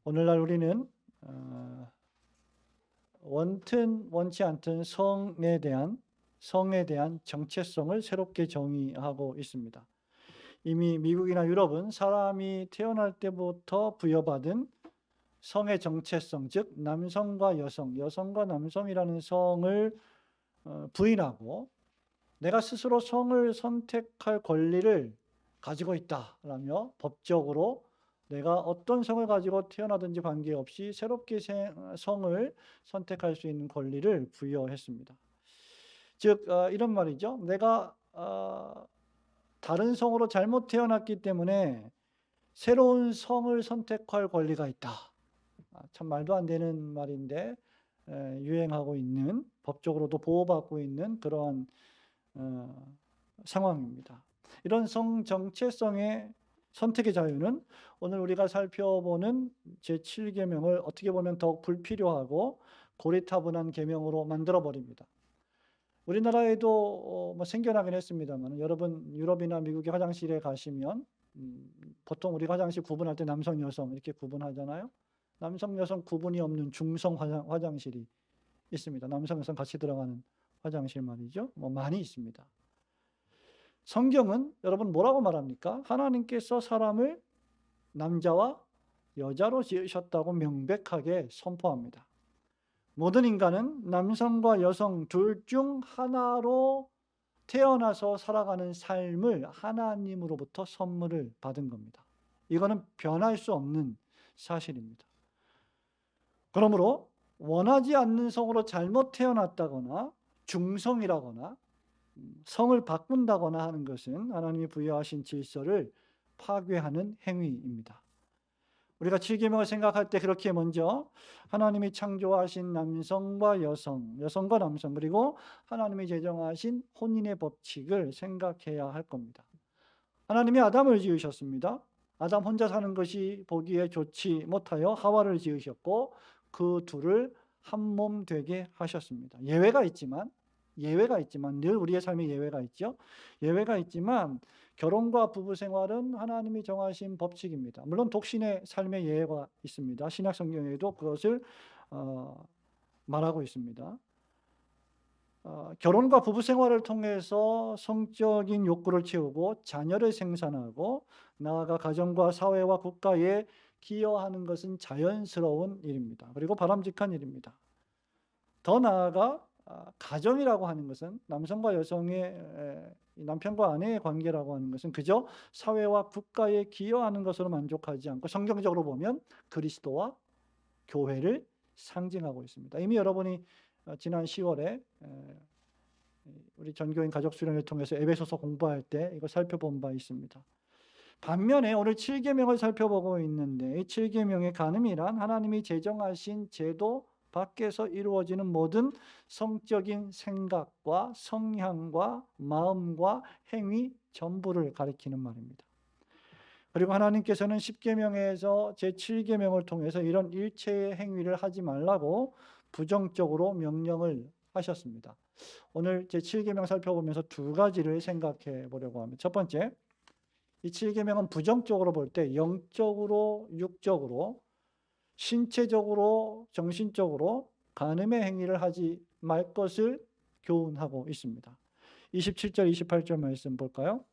오늘날 우리는 원튼 원치 않든 성에 대한 정체성을 새롭게 정의하고 있습니다. 이미 미국이나 유럽은 사람이 태어날 때부터 부여받은 성의 정체성, 즉 남성과 여성, 여성과 남성이라는 성을 부인하고 내가 스스로 성을 선택할 권리를 가지고 있다라며 법적으로 내가 어떤 성을 가지고 태어나든지 관계없이 새롭게 성을 선택할 수 있는 권리를 부여했습니다. 즉 이런 말이죠. 내가 다른 성으로 잘못 태어났기 때문에 새로운 성을 선택할 권리가 있다. 참 말도 안 되는 말인데 유행하고 있는, 법적으로도 보호받고 있는 그러한 상황입니다. 이런 성 정체성의 선택의 자유는 오늘 우리가 살펴보는 제7계명을 어떻게 보면 더욱 불필요하고 고리타분한 계명으로 만들어 버립니다. 우리나라에도 뭐 생겨나긴 했습니다만 여러분 유럽이나 미국의 화장실에 가시면 보통 우리 화장실 구분할 때 남성, 여성 이렇게 구분하잖아요. 남성, 여성 구분이 없는 중성 화장실이 있습니다. 남성, 여성 같이 들어가는 화장실 말이죠. 뭐 많이 있습니다. 성경은 여러분 뭐라고 말합니까? 하나님께서 사람을 남자와 여자로 지으셨다고 명백하게 선포합니다. 모든 인간은 남성과 여성 둘 중 하나로 태어나서 살아가는 삶을 하나님으로부터 선물을 받은 겁니다. 이거는 변할 수 없는 사실입니다. 그러므로 원하지 않는 성으로 잘못 태어났다거나 중성이라거나 성을 바꾼다거나 하는 것은 하나님이 부여하신 질서를 파괴하는 행위입니다. 우리가 7계명을 생각할 때 그렇게 먼저 하나님이 창조하신 남성과 여성, 여성과 남성 그리고 하나님이 제정하신 혼인의 법칙을 생각해야 할 겁니다. 하나님이 아담을 지으셨습니다. 아담 혼자 사는 것이 보기에 좋지 못하여 하와를 지으셨고 그 둘을 한 몸 되게 하셨습니다. 예외가 있지만 늘 우리의 삶에 예외가 있죠. 예외가 있지만 결혼과 부부 생활은 하나님이 정하신 법칙입니다. 물론 독신의 삶의 예외가 있습니다. 신약 성경에도 그것을 말하고 있습니다. 결혼과 부부 생활을 통해서 성적인 욕구를 채우고 자녀를 생산하고 나아가 가정과 사회와 국가에 기여하는 것은 자연스러운 일입니다. 그리고 바람직한 일입니다. 더 나아가 가정이라고 하는 것은 남성과 여성의 남편과 아내의 관계라고 하는 것은 그저 사회와 국가에 기여하는 것으로 만족하지 않고 성경적으로 보면 그리스도와 교회를 상징하고 있습니다. 이미 여러분이 지난 10월에 우리 전교인 가족 수련을 통해서 에베소서 공부할 때 이거 살펴본 바 있습니다. 반면에 오늘 7계명을 살펴보고 있는데 이 7계명의 간음이란 하나님이 제정하신 제도 밖에서 이루어지는 모든 성적인 생각과 성향과 마음과 행위 전부를 가리키는 말입니다. 그리고 하나님께서는 10계명에서 제7계명을 통해서 이런 일체의 행위를 하지 말라고 부정적으로 명령을 하셨습니다. 오늘 제7계명 살펴보면서 두 가지를 생각해 보려고 합니다. 첫 번째, 이 7계명은 부정적으로 볼 때 영적으로, 육적으로, 신체적으로, 정신적으로 간음의 행위를 하지 말 것을 교훈하고 있습니다. 27절, 28절 말씀 볼까요?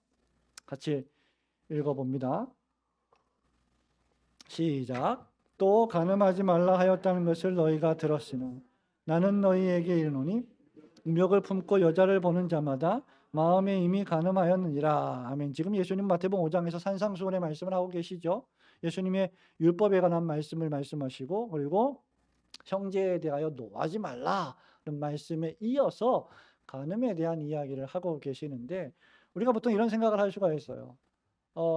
같이 읽어봅니다. 시작. 또 간음하지 말라 하였다는 것을 너희가 들었으나 나는 너희에게 이르노니 음욕을 품고 여자를 보는 자마다 마음에 이미 간음하였느니라. 아멘. 지금 예수님 마태복음 5장에서 산상수훈의 말씀을 하고 계시죠. 예수님의 율법에 관한 말씀을 말씀하시고 그리고 형제에 대하여 노하지 말라는 말씀에 이어서 간음에 대한 이야기를 하고 계시는데 우리가 보통 이런 생각을 할 수가 있어요.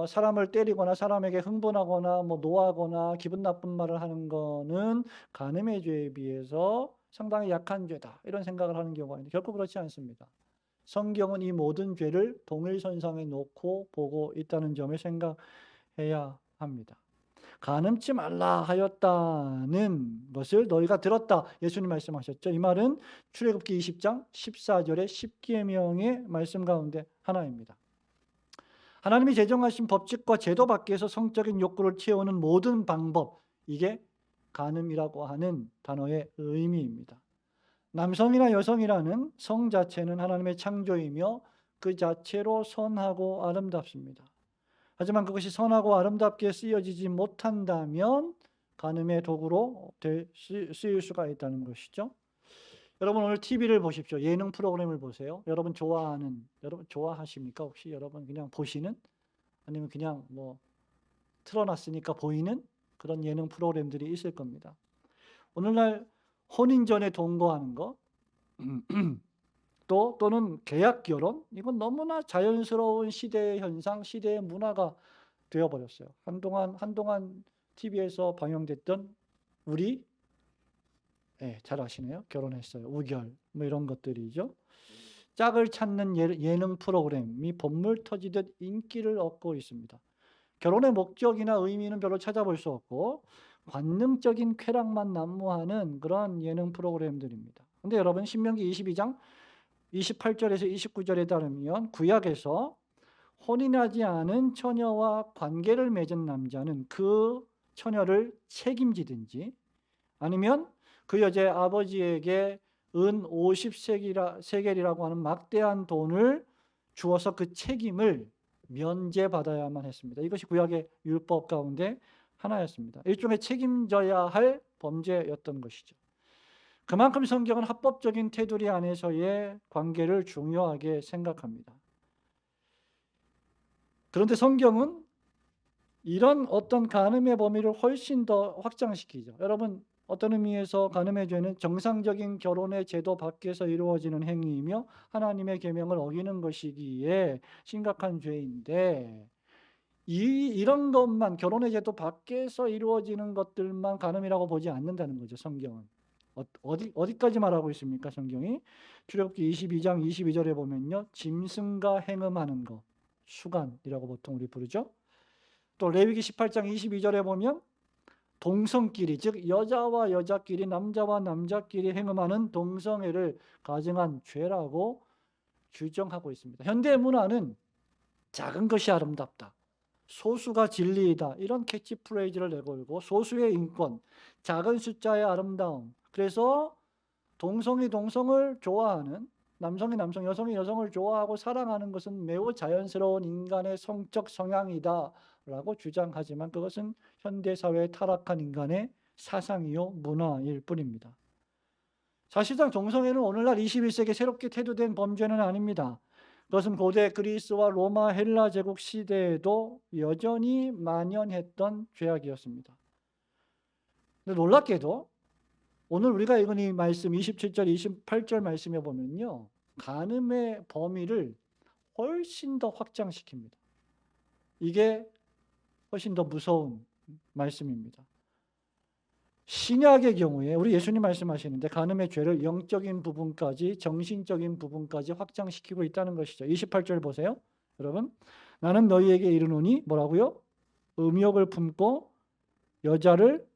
사람을 때리거나 사람에게 흥분하거나 뭐 노하거나 기분 나쁜 말을 하는 거는 간음의 죄에 비해서 상당히 약한 죄다 이런 생각을 하는 경우가 있는데 결코 그렇지 않습니다. 성경은 이 모든 죄를 동일선상에 놓고 보고 있다는 점을 생각해야 합니다. 간음치 말라 하였다는 것을 너희가 들었다. 예수님 말씀하셨죠. 이 말은 출애굽기 20장 14절의 10계명의 말씀 가운데 하나입니다. 하나님이 제정하신 법칙과 제도 밖에서 성적인 욕구를 채우는 모든 방법, 이게 간음이라고 하는 단어의 의미입니다. 남성이나 여성이라는 성 자체는 하나님의 창조이며 그 자체로 선하고 아름답습니다. 하지만 그것이 선하고 아름답게 쓰여지지 못한다면 간음의 도구로 쓰일 수가 있다는 것이죠. 여러분 오늘 TV를 보십시오. 예능 프로그램을 보세요. 여러분 좋아하십니까? 혹시 여러분 그냥 보시는, 아니면 그냥 뭐 틀어놨으니까 보이는 그런 예능 프로그램들이 있을 겁니다. 오늘날 혼인 전에 동거하는 거, 또는 계약 결혼, 이건 너무나 자연스러운 시대의 현상, 시대의 문화가 되어버렸어요. 한동안 TV에서 방영됐던 우리, 잘 아시네요. 결혼했어요. 우결, 뭐 이런 것들이죠. 짝을 찾는 예능 프로그램이 본물 터지듯 인기를 얻고 있습니다. 결혼의 목적이나 의미는 별로 찾아볼 수 없고 관능적인 쾌락만 난무하는 그런 예능 프로그램들입니다. 근데 여러분 신명기 22장 28절에서 29절에 따르면 구약에서 혼인하지 않은 처녀와 관계를 맺은 남자는 그 처녀를 책임지든지 아니면 그 여자의 아버지에게 은 50세겔이라고 하는 막대한 돈을 주어서 그 책임을 면제받아야만 했습니다. 이것이 구약의 율법 가운데 하나였습니다. 일종의 책임져야 할 범죄였던 것이죠. 그만큼 성경은 합법적인 테두리 안에서의 관계를 중요하게 생각합니다. 그런데 성경은 이런 어떤 간음의 범위를 훨씬 더 확장시키죠. 여러분 어떤 의미에서 간음의 죄는 정상적인 결혼의 제도 밖에서 이루어지는 행위이며 하나님의 계명을 어기는 것이기에 심각한 죄인데, 이런 것만, 결혼의 제도 밖에서 이루어지는 것들만 간음이라고 보지 않는다는 거죠. 성경은 어디까지 말하고 있습니까? 성경이 출애굽기 22장 22절에 보면요, 짐승과 행음하는 것, 수간이라고 보통 우리 부르죠. 또 레위기 18장 22절에 보면 동성끼리, 즉 여자와 여자끼리, 남자와 남자끼리 행음하는 동성애를 가정한 죄라고 규정하고 있습니다. 현대 문화는 작은 것이 아름답다, 소수가 진리이다, 이런 캐치프레이즈를 내걸고 소수의 인권, 작은 숫자의 아름다움, 그래서 동성이 동성을 좋아하는, 남성이 남성, 여성이 여성을 좋아하고 사랑하는 것은 매우 자연스러운 인간의 성적 성향이다 라고 주장하지만 그것은 현대사회의 타락한 인간의 사상이요 문화일 뿐입니다. 사실상 동성애는 오늘날 21세기에 새롭게 태도된 범죄는 아닙니다. 그것은 고대 그리스와 로마 헬라 제국 시대에도 여전히 만연했던 죄악이었습니다. 근데 놀랍게도 오늘 우리가 읽은 이 말씀 27절 28절 말씀에 보면요, 간음의 범위를 훨씬 더 확장시킵니다. 이게 훨씬 더 무서운 말씀입니다. 신약의 경우에 우리 예수님 말씀하시는데 간음의 죄를 영적인 부분까지, 정신적인 부분까지 확장시키고 있다는 것이죠. 28절 보세요. 여러분, 나는 너희에게 이르노니 뭐라고요? 음욕을 품고 여자를,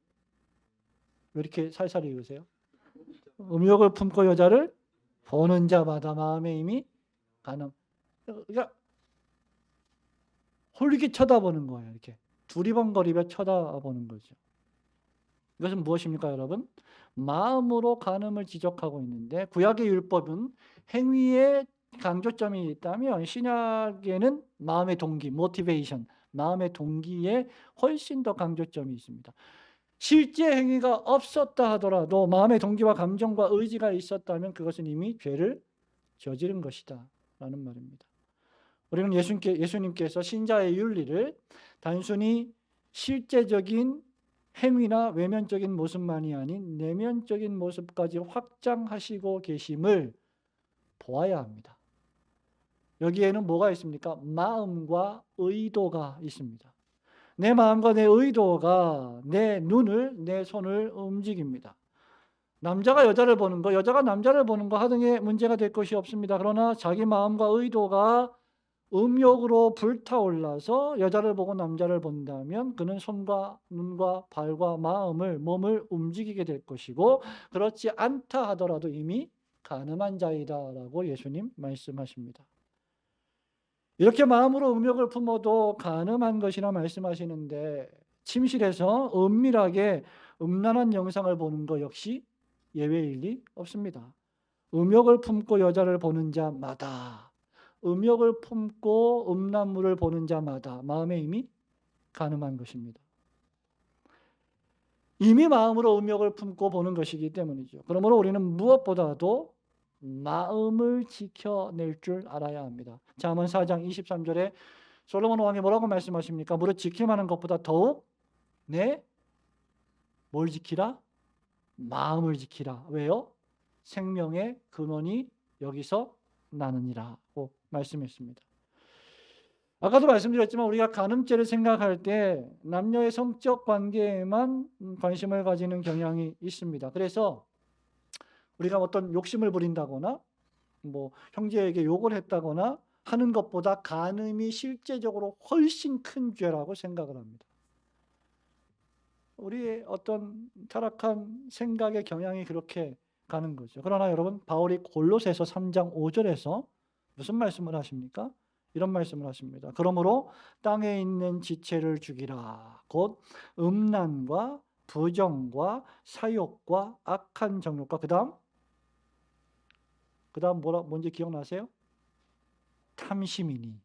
왜 이렇게 살살 읽으세요? 음욕을 품고 여자를 보는 자마다 마음에 이미 간음. 그러니까 홀리게 쳐다보는 거예요. 이렇게 두리번거리며 쳐다보는 거죠. 이것은 무엇입니까, 여러분? 마음으로 간음을 지적하고 있는데 구약의 율법은 행위에 강조점이 있다면 신약에는 마음의 동기, 모티베이션, 마음의 동기에 훨씬 더 강조점이 있습니다. 실제 행위가 없었다 하더라도 마음의 동기와 감정과 의지가 있었다면 그것은 이미 죄를 저지른 것이다 라는 말입니다. 우리는 예수님께서 신자의 윤리를 단순히 실제적인 행위나 외면적인 모습만이 아닌 내면적인 모습까지 확장하시고 계심을 보아야 합니다. 여기에는 뭐가 있습니까? 마음과 의도가 있습니다. 내 마음과 내 의도가 내 눈을, 내 손을 움직입니다. 남자가 여자를 보는 거, 여자가 남자를 보는 거 하등의 문제가 될 것이 없습니다. 그러나 자기 마음과 의도가 음욕으로 불타올라서 여자를 보고 남자를 본다면 그는 손과 눈과 발과 몸을 움직이게 될 것이고, 그렇지 않다 하더라도 이미 간음한 자이다라고 예수님 말씀하십니다. 이렇게 마음으로 음욕을 품어도 간음한 것이라 말씀하시는데 침실에서 은밀하게 음란한 영상을 보는 것 역시 예외일 리 없습니다. 음욕을 품고 여자를 보는 자마다, 음욕을 품고 음란물을 보는 자마다 마음에 이미 간음한 것입니다. 이미 마음으로 음욕을 품고 보는 것이기 때문이죠. 그러므로 우리는 무엇보다도 마음을 지켜낼 줄 알아야 합니다. 잠언 4장 23절에 솔로몬 왕이 뭐라고 말씀하십니까? 무릇 지킬 만한 것보다 더욱 뭘 지키라? 마음을 지키라. 왜요? 생명의 근원이 여기서 나느니라고 말씀했습니다. 아까도 말씀드렸지만 우리가 간음죄를 생각할 때 남녀의 성적 관계에만 관심을 가지는 경향이 있습니다. 그래서 우리가 어떤 욕심을 부린다거나 뭐 형제에게 욕을 했다거나 하는 것보다 간음이 실제적으로 훨씬 큰 죄라고 생각을 합니다. 우리의 어떤 타락한 생각의 경향이 그렇게 가는 거죠. 그러나 여러분, 바울이 골로새서 3장 5절에서 무슨 말씀을 하십니까? 이런 말씀을 하십니다. 그러므로 땅에 있는 지체를 죽이라. 곧 음란과 부정과 사욕과 악한 정욕과 그다음 뭔지 기억나세요? 탐심이니,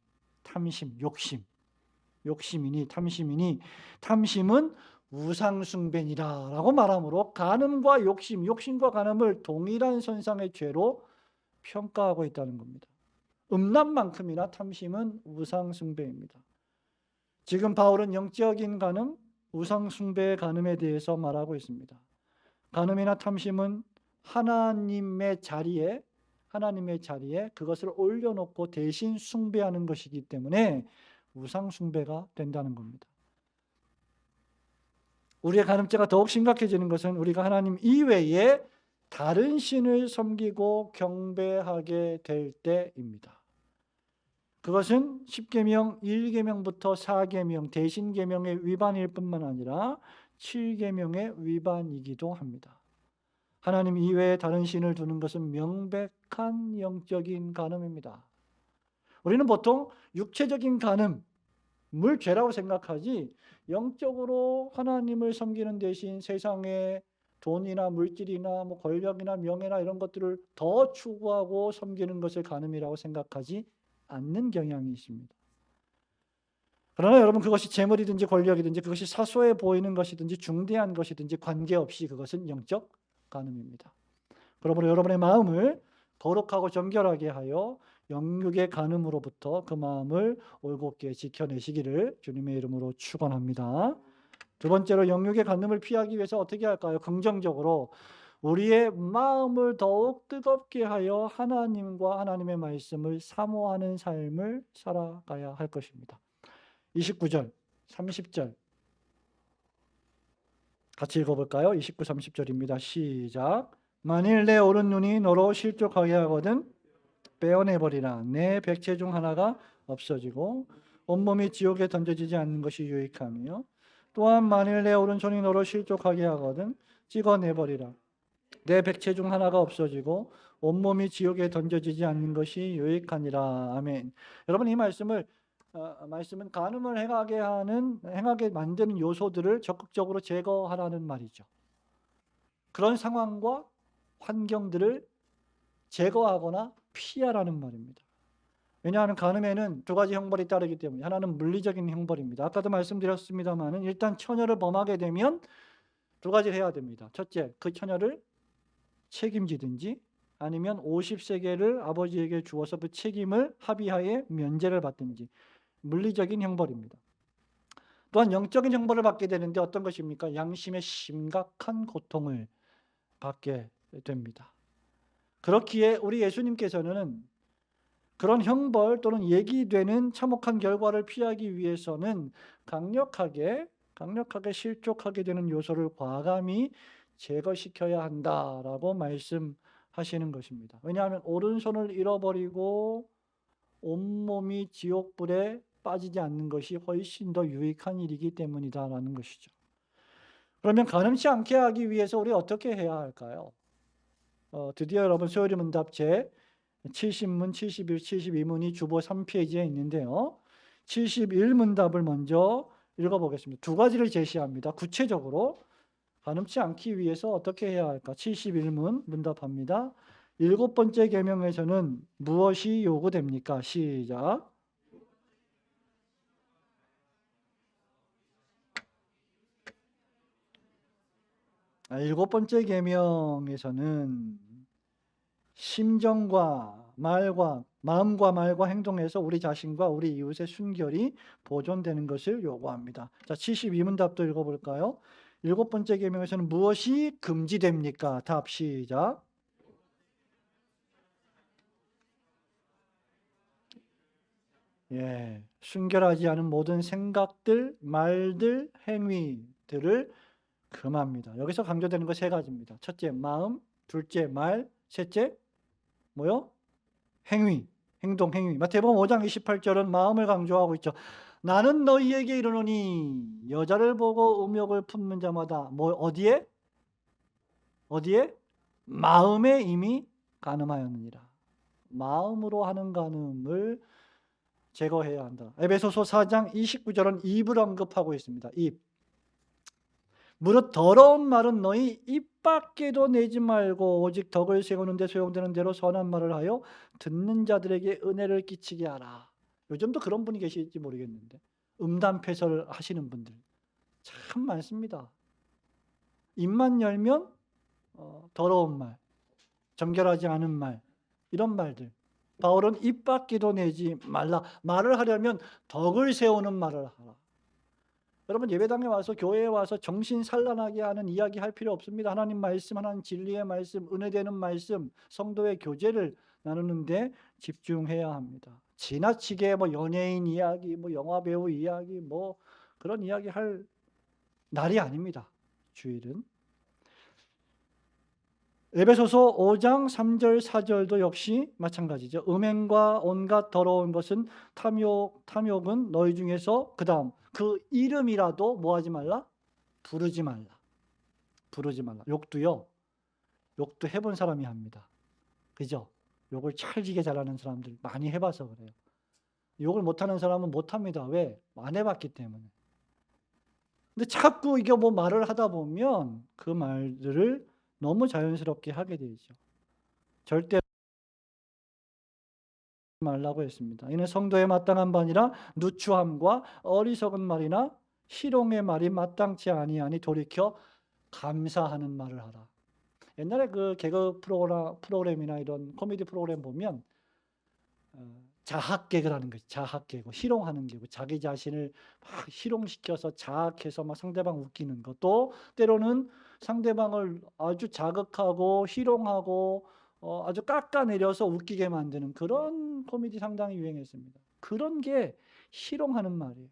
욕심이니 탐심이니, 탐심은 우상숭배니라 라고 말하므로 간음과 욕심과 간음을 동일한 선상의 죄로 평가하고 있다는 겁니다. 음란만큼이나 탐심은 우상숭배입니다. 지금 바울은 영적인 간음, 우상숭배의 간음에 대해서 말하고 있습니다. 간음이나 탐심은 하나님의 자리에 그것을 올려놓고 대신 숭배하는 것이기 때문에 우상숭배가 된다는 겁니다. 우리의 간음죄가 더욱 심각해지는 것은 우리가 하나님 이외에 다른 신을 섬기고 경배하게 될 때입니다. 그것은 10계명 1계명부터 4계명 대신계명의 위반일 뿐만 아니라 7계명의 위반이기도 합니다. 하나님 이외에 다른 신을 두는 것은 명백한 영적인 간음입니다. 우리는 보통 육체적인 간음을 죄라고 생각하지 영적으로 하나님을 섬기는 대신 세상의 돈이나 물질이나 뭐 권력이나 명예나 이런 것들을 더 추구하고 섬기는 것을 간음이라고 생각하지 않는 경향이 있습니다. 그러나 여러분, 그것이 재물이든지 권력이든지 그것이 사소해 보이는 것이든지 중대한 것이든지 관계없이 그것은 영적 간음입니다. 그러므로 여러분의 마음을 거룩하고 정결하게 하여 영육의 간음으로부터 그 마음을 올곧게 지켜내시기를 주님의 이름으로 축원합니다. 두 번째로, 영육의 간음을 피하기 위해서 어떻게 할까요? 긍정적으로 우리의 마음을 더욱 뜨겁게 하여 하나님과 하나님의 말씀을 사모하는 삶을 살아가야 할 것입니다. 29절, 30절 같이 읽어볼까요? 29, 30절입니다. 시작. 만일 내 오른 눈이 너로 실족하게 하거든 빼어내버리라. 내 백체 중 하나가 없어지고 온몸이 지옥에 던져지지 않는 것이 유익하며, 또한 만일 내 오른손이 너로 실족하게 하거든 찍어내버리라. 내 백체 중 하나가 없어지고 온몸이 지옥에 던져지지 않는 것이 유익하니라. 아멘. 여러분, 이 말씀은 간음을 행하게 만드는 요소들을 적극적으로 제거하라는 말이죠. 그런 상황과 환경들을 제거하거나 피하라는 말입니다. 왜냐하면 간음에는 두 가지 형벌이 따르기 때문에, 하나는 물리적인 형벌입니다. 아까도 말씀드렸습니다만 일단 처녀를 범하게 되면 두 가지를 해야 됩니다. 첫째, 그 처녀를 책임지든지 아니면 50세겔을 아버지에게 주어서 그 책임을 합의하에 면제를 받든지, 물리적인 형벌입니다. 또한 영적인 형벌을 받게 되는데 어떤 것입니까? 양심의 심각한 고통을 받게 됩니다. 그렇기에 우리 예수님께서는 그런 형벌 또는 얘기되는 참혹한 결과를 피하기 위해서는 강력하게 실족하게 되는 요소를 과감히 제거시켜야 한다라고 말씀하시는 것입니다. 왜냐하면 오른손을 잃어버리고 온몸이 지옥불에 빠지지 않는 것이 훨씬 더 유익한 일이기 때문이다라는 것이죠. 그러면 간음치 않게 하기 위해서 우리 어떻게 해야 할까요? 드디어 여러분, 소요리 문답 제 70문, 71, 72문이 주보 3페이지에 있는데요. 71문답을 먼저 읽어보겠습니다. 두 가지를 제시합니다. 구체적으로 가늠치 않기 위해서 어떻게 해야 할까? 71문 문답합니다. 7번째 계명에서는 무엇이 요구됩니까? 시작. 7번째 계명에서는 심정과 마음과 말과 행동에서 우리 자신과 우리 이웃의 순결이 보존되는 것을 요구합니다. 자, 72문답도 읽어볼까요? 7번째 계명에서는 무엇이 금지됩니까? 답 시작. 예, 순결하지 않은 모든 생각들, 말들, 행위들을 금합니다. 여기서 강조되는 거 세 가지입니다. 첫째, 마음. 둘째, 말. 셋째, 뭐요? 행위. 행동, 행위. 마태복음 5장 28절은 마음을 강조하고 있죠. 나는 너희에게 이르노니 여자를 보고 음욕을 품는 자마다 어디에? 마음에 이미 간음하였느니라. 마음으로 하는 간음을 제거해야 한다. 에베소서 4장 29절은 입을 언급하고 있습니다. 입. 무릇 더러운 말은 너희 입 밖에도 내지 말고 오직 덕을 세우는 데 소용되는 대로 선한 말을 하여 듣는 자들에게 은혜를 끼치게 하라. 요즘도 그런 분이 계실지 모르겠는데 음담패설 하시는 분들 참 많습니다. 입만 열면 더러운 말, 정결하지 않은 말, 이런 말들. 바울은 입 밖에도 내지 말라. 말을 하려면 덕을 세우는 말을 하라. 여러분, 예배당에 와서 교회에 와서 정신 산란하게 하는 이야기 할 필요 없습니다. 하나님 말씀, 하나님 진리의 말씀, 은혜되는 말씀, 성도의 교제를 나누는데 집중해야 합니다. 지나치게 연예인 이야기, 영화 배우 이야기, 그런 이야기 할 날이 아닙니다. 주일은. 에베소서 5장 3절 4절도 역시 마찬가지죠. 음행과 온갖 더러운 것은 탐욕은 너희 중에서 그다음 그 이름이라도 뭐하지 말라? 부르지 말라. 욕도요. 욕도 해본 사람이 합니다. 그죠? 욕을 찰지게 잘하는 사람들 많이 해봐서 그래요. 욕을 못하는 사람은 못합니다. 왜? 안 해봤기 때문에. 근데 자꾸 이게 말을 하다 보면 그 말들을 너무 자연스럽게 하게 되죠. 절대 말라고 했습니다. 이는 성도에 마땅한 바 아니라 누추함과 어리석은 말이나 희롱의 말이 마땅치 아니하니 돌이켜 감사하는 말을 하라. 옛날에 그 개그 프로그램이나 이런 코미디 프로그램 보면 자학개그를 하는 거죠. 자학개그, 희롱하는 개그. 자기 자신을 막 희롱시켜서 자학해서 막 상대방 웃기는 것. 또 때로는 상대방을 아주 자극하고 희롱하고 아주 깎아내려서 웃기게 만드는 그런 코미디 상당히 유행했습니다. 그런 게 희롱하는 말이에요.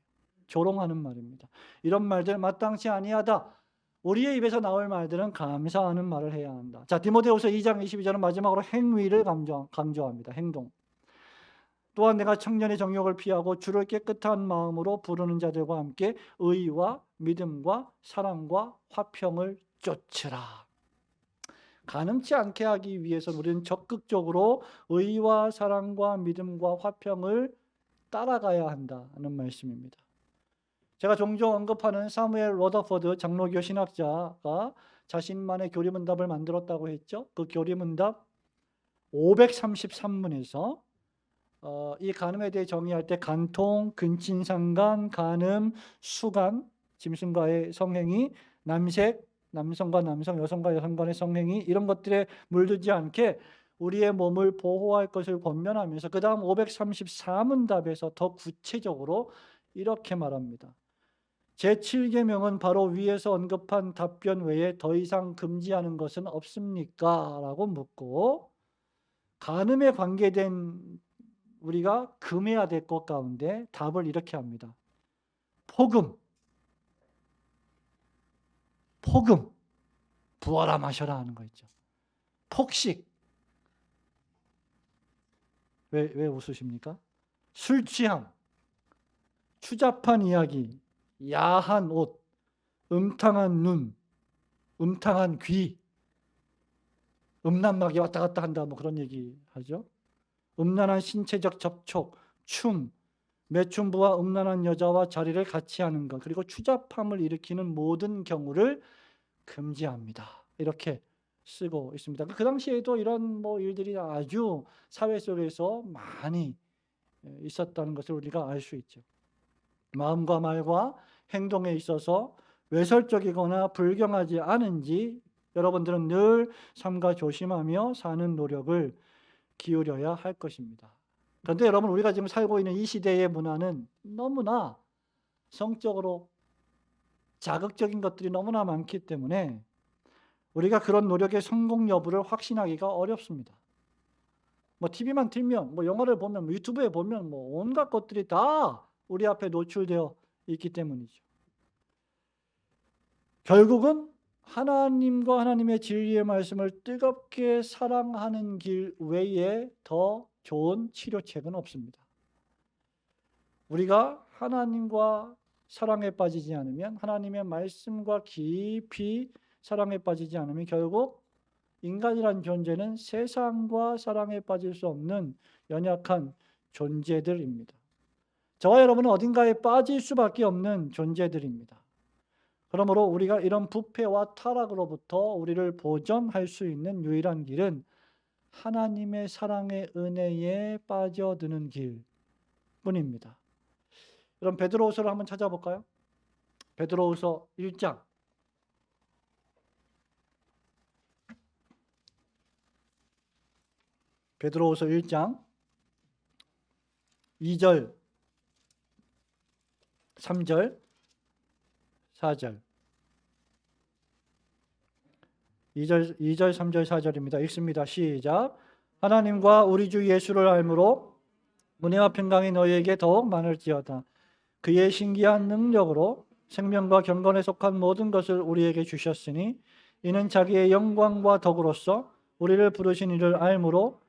조롱하는 말입니다. 이런 말들 마땅치 아니하다. 우리의 입에서 나올 말들은 감사하는 말을 해야 한다. 자, 디모데후서 2장 22절은 마지막으로 행위를 강조합니다. 행동. 또한 내가 청년의 정욕을 피하고 주를 깨끗한 마음으로 부르는 자들과 함께 의와 믿음과 사랑과 화평을 쫓으라. 가늠치 않게 하기 위해서는 우리는 적극적으로 의와 사랑과 믿음과 화평을 따라가야 한다는 말씀입니다. 제가 종종 언급하는 사무엘 러더퍼드 장로교 신학자가 자신만의 교리문답을 만들었다고 했죠. 그 교리문답 533문에서 이 간음에 대해 정의할 때 간통, 근친상간, 간음, 수간, 짐승과의 성행위, 남색, 남성과 남성, 여성과 여성 간의 성행위 이런 것들에 물들지 않게 우리의 몸을 보호할 것을 권면하면서 그 다음 534문답에서 더 구체적으로 이렇게 말합니다. 제7계명은 바로 위에서 언급한 답변 외에 더 이상 금지하는 것은 없습니까? 라고 묻고 간음에 관계된 우리가 금해야 될 것 가운데 답을 이렇게 합니다. 폭음, 부어라 마셔라 하는 거 있죠. 폭식, 왜 웃으십니까? 술 취함, 추잡한 이야기, 야한 옷, 음탕한 눈, 음탕한 귀, 음란막이 왔다 갔다 한다 그런 얘기 하죠. 음란한 신체적 접촉, 춤, 매춘부와 음란한 여자와 자리를 같이 하는 것, 그리고 추잡함을 일으키는 모든 경우를 금지합니다. 이렇게 쓰고 있습니다. 그 당시에도 이런 일들이 아주 사회 속에서 많이 있었다는 것을 우리가 알 수 있죠. 마음과 말과 행동에 있어서 외설적이거나 불경하지 않은지 여러분들은 늘 삼가 조심하며 사는 노력을 기울여야 할 것입니다. 그런데 여러분, 우리가 지금 살고 있는 이 시대의 문화는 너무나 성적으로 자극적인 것들이 너무나 많기 때문에 우리가 그런 노력의 성공 여부를 확신하기가 어렵습니다. TV만 틀면, 영화를 보면, 유튜브에 보면 온갖 것들이 다 우리 앞에 노출되어 있기 때문이죠. 결국은 하나님과 하나님의 진리의 말씀을 뜨겁게 사랑하는 길 외에 더 좋은 치료책은 없습니다. 우리가 하나님과 사랑에 빠지지 않으면, 하나님의 말씀과 깊이 사랑에 빠지지 않으면 결국 인간이란 존재는 세상과 사랑에 빠질 수 없는 연약한 존재들입니다. 저와 여러분은 어딘가에 빠질 수밖에 없는 존재들입니다. 그러므로 우리가 이런 부패와 타락으로부터 우리를 보존할 수 있는 유일한 길은 하나님의 사랑의 은혜에 빠져드는 길뿐입니다. 그럼 베드로후서를 한번 찾아볼까요? 베드로후서 1장. 베드로후서 1장 2절, 3절, 4절. 2절, 3절, 4절입니다. 읽습니다. 시작. 하나님과 우리 주 예수를 알므로 은혜와 평강이 너희에게 더욱 많을지어다. 그의 신기한 능력으로 생명과 경건에 속한 모든 것을 우리에게 주셨으니 이는 자기의 영광과 덕으로서 우리를 부르신 이를 알므로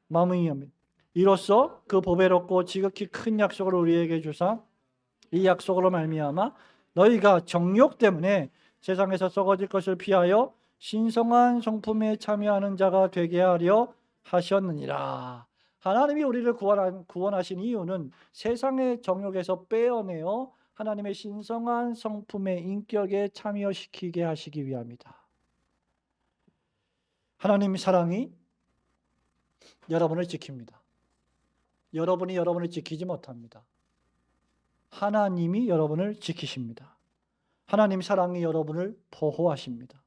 마음이옵니다. 이로써 그 보배롭고 지극히 큰 약속을 우리에게 주사 이 약속으로 말미암아 너희가 정욕 때문에 세상에서 썩어질 것을 피하여 신성한 성품에 참여하는 자가 되게 하려 하셨느니라. 하나님이 우리를 구원하신 이유는 세상의 정욕에서 빼어내어 하나님의 신성한 성품의 인격에 참여시키게 하시기 위함이다. 하나님의 사랑이 여러분을 지킵니다. 여러분이 여러분을 지키지 못합니다. 하나님이 여러분을 지키십니다. 하나님 사랑이 여러분을 보호하십니다.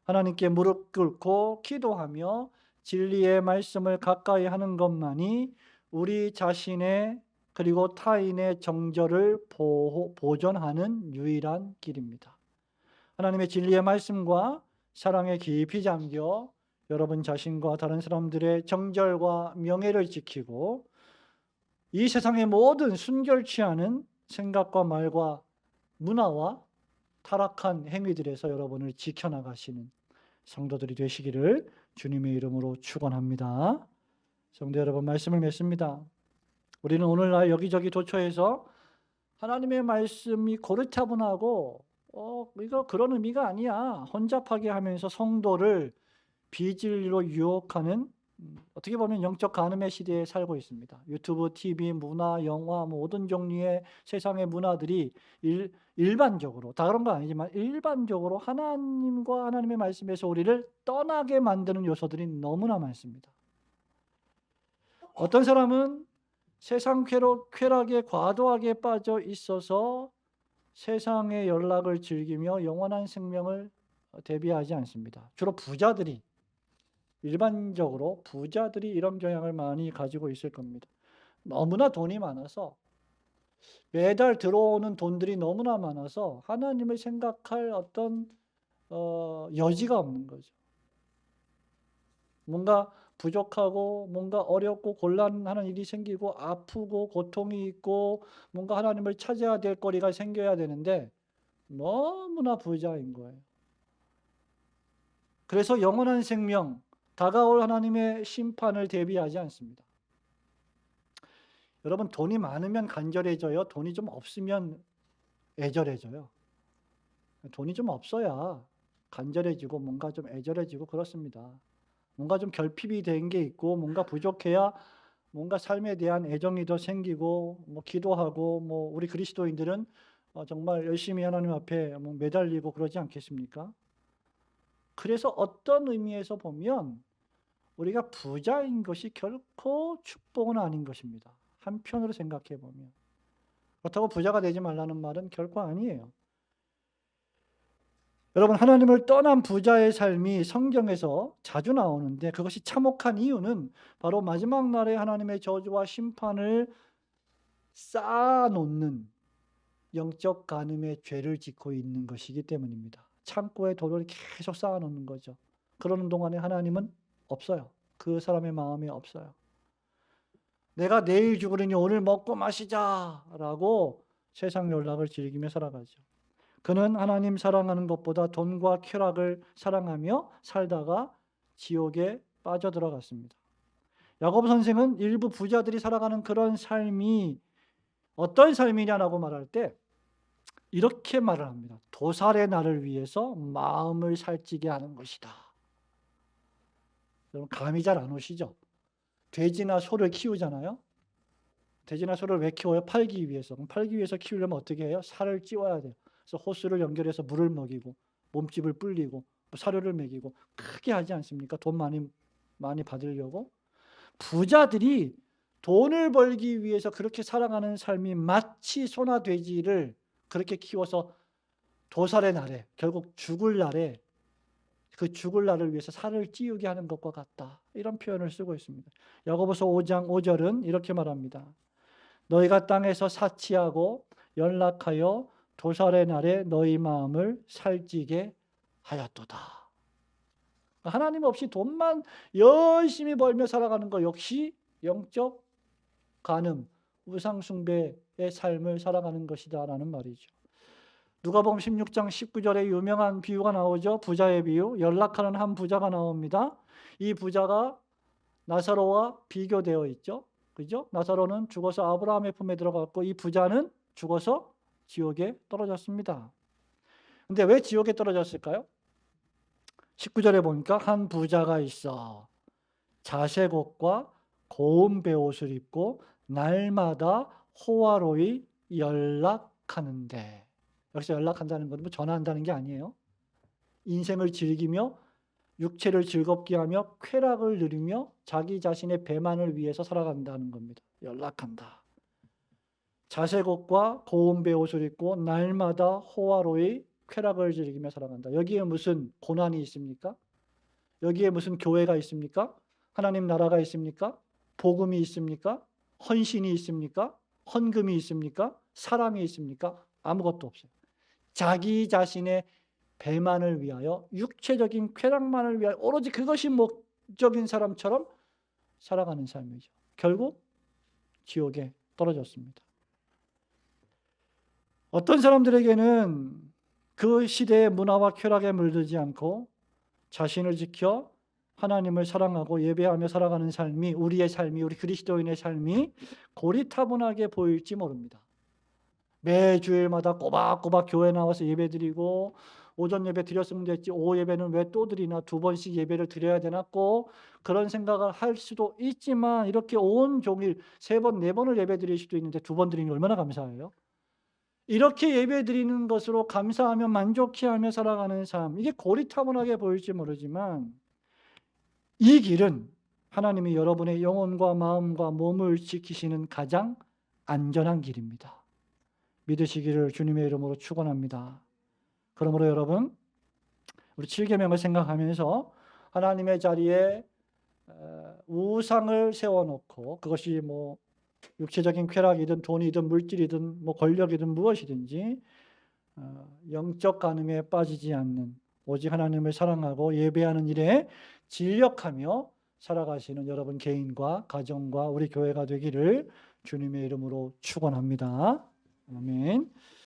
하나님께 무릎 꿇고 기도하며 진리의 말씀을 가까이 하는 것만이 우리 자신의 그리고 타인의 정절을 보존하는 유일한 길입니다. 하나님의 진리의 말씀과 사랑에 깊이 잠겨 여러분 자신과 다른 사람들의 정절과 명예를 지키고 이 세상의 모든 순결치 않은 생각과 말과 문화와 타락한 행위들에서 여러분을 지켜나가시는 성도들이 되시기를 주님의 이름으로 축원합니다. 성도 여러분, 말씀을 맺습니다. 우리는 오늘날 여기저기 도처에서 하나님의 말씀이 고르타분하고 이거 그런 의미가 아니야, 혼잡하게 하면서 성도를 비진리로 유혹하는 어떻게 보면 영적 간음의 시대에 살고 있습니다. 유튜브, TV, 문화, 영화, 모든 종류의 세상의 문화들이 일반적으로, 다 그런 건 아니지만 일반적으로 하나님과 하나님의 말씀에서 우리를 떠나게 만드는 요소들이 너무나 많습니다. 어떤 사람은 세상 쾌락에 과도하게 빠져 있어서 세상의 연락을 즐기며 영원한 생명을 대비하지 않습니다. 주로 부자들이, 일반적으로 부자들이 이런 경향을 많이 가지고 있을 겁니다. 너무나 돈이 많아서, 매달 들어오는 돈들이 너무나 많아서 하나님을 생각할 어떤 여지가 없는 거죠. 뭔가 부족하고 뭔가 어렵고 곤란한 일이 생기고 아프고 고통이 있고 뭔가 하나님을 찾아야 될 거리가 생겨야 되는데 너무나 부자인 거예요. 그래서 영원한 생명, 다가올 하나님의 심판을 대비하지 않습니다. 여러분, 돈이 많으면 간절해져요? 돈이 좀 없으면 애절해져요? 돈이 좀 없어야 간절해지고 뭔가 좀 애절해지고 그렇습니다. 뭔가 좀 결핍이 된 게 있고 뭔가 부족해야 뭔가 삶에 대한 애정이 더 생기고 뭐 기도하고 뭐 우리 그리스도인들은 정말 열심히 하나님 앞에 뭐 매달리고 그러지 않겠습니까? 그래서 어떤 의미에서 보면 우리가 부자인 것이 결코 축복은 아닌 것입니다. 한편으로 생각해 보면. 그렇다고 부자가 되지 말라는 말은 결코 아니에요. 여러분, 하나님을 떠난 부자의 삶이 성경에서 자주 나오는데 그것이 참혹한 이유는 바로 마지막 날에 하나님의 저주와 심판을 쌓아놓는 영적 간음의 죄를 짓고 있는 것이기 때문입니다. 창고에 돌을 계속 쌓아놓는 거죠. 그러는 동안에 하나님은 없어요. 그 사람의 마음에 없어요. 내가 내일 죽으려니 오늘 먹고 마시자라고 세상 연락을 즐기며 살아가죠. 그는 하나님 사랑하는 것보다 돈과 쾌락을 사랑하며 살다가 지옥에 빠져들어갔습니다. 야고보 선생은 일부 부자들이 살아가는 그런 삶이 어떤 삶이냐라고 말할 때 이렇게 말을 합니다. 도살의 날을 위해서 마음을 살찌게 하는 것이다. 여러분, 감이 잘 안 오시죠? 돼지나 소를 키우잖아요. 돼지나 소를 왜 키워요? 팔기 위해서. 그럼 팔기 위해서 키우려면 어떻게 해요? 살을 찌워야 돼요. 그래서 호스를 연결해서 물을 먹이고 몸집을 불리고 사료를 먹이고 크게 하지 않습니까? 돈 많이 받으려고. 부자들이 돈을 벌기 위해서 그렇게 살아가는 삶이 마치 소나 돼지를 그렇게 키워서 도살의 날에, 결국 죽을 날에, 그 죽을 날을 위해서 살을 찌우게 하는 것과 같다. 이런 표현을 쓰고 있습니다. 야고보서 5장 5절은 이렇게 말합니다. 너희가 땅에서 사치하고 연락하여 도살의 날에 너희 마음을 살찌게 하였도다. 하나님 없이 돈만 열심히 벌며 살아가는 것 역시 영적 간음, 우상 숭배의 삶을 살아가는 것이다라는 말이죠. 누가복음 16장 19절에 유명한 비유가 나오죠. 부자의 비유. 연락하는 한 부자가 나옵니다. 이 부자가 나사로와 비교되어 있죠. 그죠? 나사로는 죽어서 아브라함의 품에 들어갔고 이 부자는 죽어서 지옥에 떨어졌습니다. 근데 왜 지옥에 떨어졌을까요? 19절에 보니까 한 부자가 있어 자색 옷과 고운 베옷을 입고 날마다 호화로이 연락하는데, 여기서 연락한다는 건 뭐 전화한다는 게 아니에요. 인생을 즐기며 육체를 즐겁게 하며 쾌락을 누리며 자기 자신의 배만을 위해서 살아간다는 겁니다. 연락한다. 자색 옷과 고운 베옷을 입고 날마다 호화로이 쾌락을 즐기며 살아간다. 여기에 무슨 고난이 있습니까? 여기에 무슨 교회가 있습니까? 하나님 나라가 있습니까? 복음이 있습니까? 헌신이 있습니까? 헌금이 있습니까? 사랑이 있습니까? 아무것도 없어요. 자기 자신의 배만을 위하여 육체적인 쾌락만을 위하여 오로지 그것이 목적인 사람처럼 살아가는 삶이죠. 결국 지옥에 떨어졌습니다. 어떤 사람들에게는 그 시대의 문화와 쾌락에 물들지 않고 자신을 지켜 하나님을 사랑하고 예배하며 살아가는 삶이, 우리의 삶이, 우리 그리스도인의 삶이 고리타분하게 보일지 모릅니다. 매주일마다 꼬박꼬박 교회 나와서 예배드리고 오전 예배 드렸으면 됐지 오후 예배는 왜 또 드리나, 2번씩 예배를 드려야 되나, 꼭 그런 생각을 할 수도 있지만 이렇게 온종일 3번, 4번을 예배 드릴 수도 있는데 2번 드리니 얼마나 감사해요. 이렇게 예배 드리는 것으로 감사하며 만족해하며 살아가는 삶, 이게 고리타분하게 보일지 모르지만 이 길은 하나님이 여러분의 영혼과 마음과 몸을 지키시는 가장 안전한 길입니다. 믿으시기를 주님의 이름으로 축원합니다. 그러므로 여러분, 우리 7계명을 생각하면서 하나님의 자리에 우상을 세워놓고, 그것이 뭐 육체적인 쾌락이든 돈이든 물질이든 뭐 권력이든 무엇이든지 영적 간음에 빠지지 않는, 오직 하나님을 사랑하고 예배하는 일에 진력하며 살아가시는 여러분 개인과 가정과 우리 교회가 되기를 주님의 이름으로 축원합니다. 아멘.